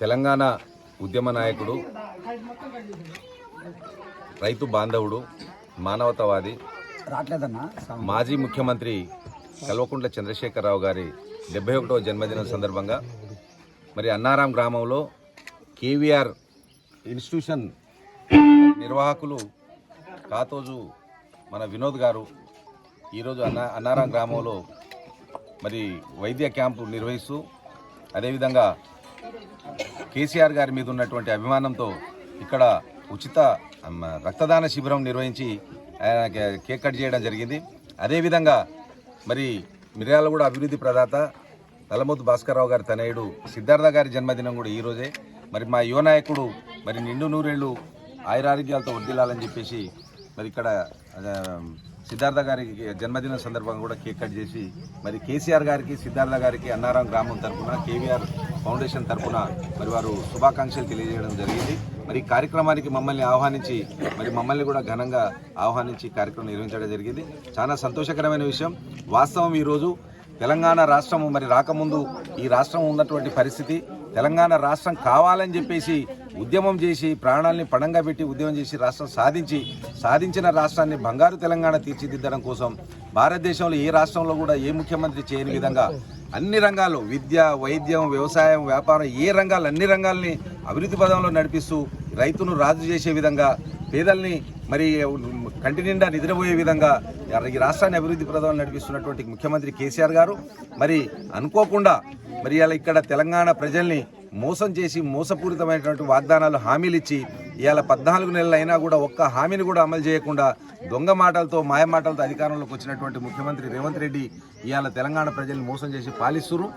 తెలంగాణ ఉద్యమ నాయకుడు, రైతు బాంధవుడు, మానవతావాది, మాజీ ముఖ్యమంత్రి కల్వకుంట్ల చంద్రశేఖరరావు గారి 71వ జన్మదినం సందర్భంగా మరి అన్నారం గ్రామంలో కేవీఆర్ ఇన్స్టిట్యూషన్ నిర్వాహకులు కాతోజు మన వినోద్ గారు ఈరోజు అన్నారం గ్రామంలో మరి వైద్య క్యాంపు నిర్వహిస్తూ అదేవిధంగా కేసీఆర్ గారి మీద ఉన్నటువంటి అభిమానంతో ఇక్కడ ఉచిత రక్తదాన శిబిరం నిర్వహించి ఆయన కేక్ కట్ చేయడం జరిగింది. అదేవిధంగా మరి మిర్యాలగూడ అభివృద్ధి ప్రదాత నల్లమోతు భాస్కర్రావు గారి తనయుడు సిద్ధార్థ గారి జన్మదినం కూడా ఈరోజే. మరి మా యువ నాయకుడు మరి నిండు నూరేళ్ళు ఆయురారోగ్యాలతో వర్ధిల్లాలని చెప్పేసి మరి ఇక్కడ సిద్ధార్థ గారికి జన్మదినం సందర్భంగా కూడా కేక్ కట్ చేసి మరి కేసీఆర్ గారికి సిద్ధార్థ గారికి అన్నారం గ్రామం తరఫున కేవీఆర్ ఫౌండేషన్ తరఫున మరి వారు శుభాకాంక్షలు తెలియజేయడం జరిగింది. మరి ఈ కార్యక్రమానికి మమ్మల్ని ఆహ్వానించి మరి మమ్మల్ని కూడా ఘనంగా ఆహ్వానించి కార్యక్రమం నిర్వహించడం జరిగింది. చాలా సంతోషకరమైన విషయం. వాస్తవం ఈరోజు తెలంగాణ రాష్ట్రం మరి రాకముందు ఈ రాష్ట్రం ఉన్నటువంటి పరిస్థితి, తెలంగాణ రాష్ట్రం కావాలని చెప్పేసి ఉద్యమం చేసి ప్రాణాలని పణంగా పెట్టి ఉద్యమం చేసి రాష్ట్రం సాధించిన రాష్ట్రాన్ని బంగారు తెలంగాణ తీర్చిదిద్దడం కోసం భారతదేశంలో ఏ రాష్ట్రంలో కూడా ఏ ముఖ్యమంత్రి చేయని విధంగా అన్ని రంగాల్లో విద్య, వైద్యం, వ్యవసాయం, వ్యాపారం ఏ రంగాలు అన్ని రంగాల్ని అభివృద్ధి పదంలో నడిపిస్తూ రైతును రాజు చేసే విధంగా పేదల్ని మరి కంటి నిండా నిద్రపోయే విధంగా ఈ రాష్ట్రాన్ని అభివృద్ధి ప్రదంలో నడిపిస్తున్నటువంటి ముఖ్యమంత్రి కేసీఆర్ గారు మరి అనుకోకుండా మరి ఇలా ఇక్కడ తెలంగాణ ప్రజల్ని మోసం చేసి మోసపూరితమైనటువంటి వాగ్దానాలు హామీలు ఇచ్చి ఇవాళ 14 నెలలు అయినా కూడా ఒక్క హామీని కూడా అమలు చేయకుండా దొంగ మాటలతో మాయమాటలతో అధికారంలోకి వచ్చినటువంటి ముఖ్యమంత్రి రేవంత్ రెడ్డి ఇవాళ తెలంగాణ ప్రజల్ని మోసం చేసి పాలిస్తున్నారు.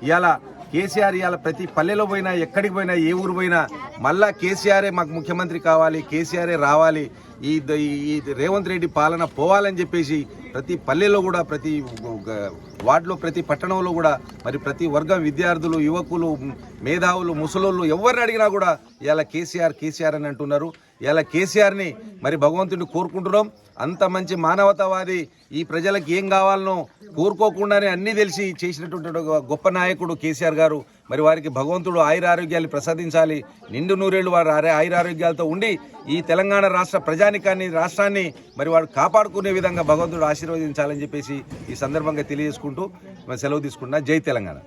ఇవాళ కేసీఆర్ ఇవాళ ప్రతి పల్లెలో పోయినా ఎక్కడికి పోయినా ఏ ఊరు పోయినా మళ్ళా కేసీఆరే మాకు ముఖ్యమంత్రి కావాలి, కేసీఆరే రావాలి, ఈ రేవంత్ రెడ్డి పాలన పోవాలని చెప్పేసి ప్రతి పల్లెలో కూడా ప్రతి వార్డులో ప్రతి పట్టణంలో కూడా మరి ప్రతి వర్గం విద్యార్థులు, యువకులు, మేధావులు, ముసలోళ్ళు ఎవరిని అడిగినా కూడా ఇలా కేసీఆర్ అని అంటున్నారు. ఇలా కేసీఆర్ని మరి భగవంతుడిని కోరుకుంటున్నాం. అంత మంచి మానవతావాది, ఈ ప్రజలకు ఏం కావాలనో కోరుకోకుండానే అన్నీ తెలిసి చేసినటువంటి గొప్ప నాయకుడు కేసీఆర్ గారు. మరి వారికి భగవంతుడు ఆయురారోగ్యాలు ప్రసాదించాలి, నిండు నూరేళ్లు వారు ఆయురారోగ్యాలతో ఉండి ఈ తెలంగాణ రాష్ట్ర ప్రజానికాన్ని, రాష్ట్రాన్ని మరి వాడు కాపాడుకునే విధంగా భగవంతుడు ఆశీర్వదించాలని చెప్పేసి ఈ సందర్భంగా తెలియజేసుకుంటూ సెలవు తీసుకుంటున్నా. జై తెలంగాణ.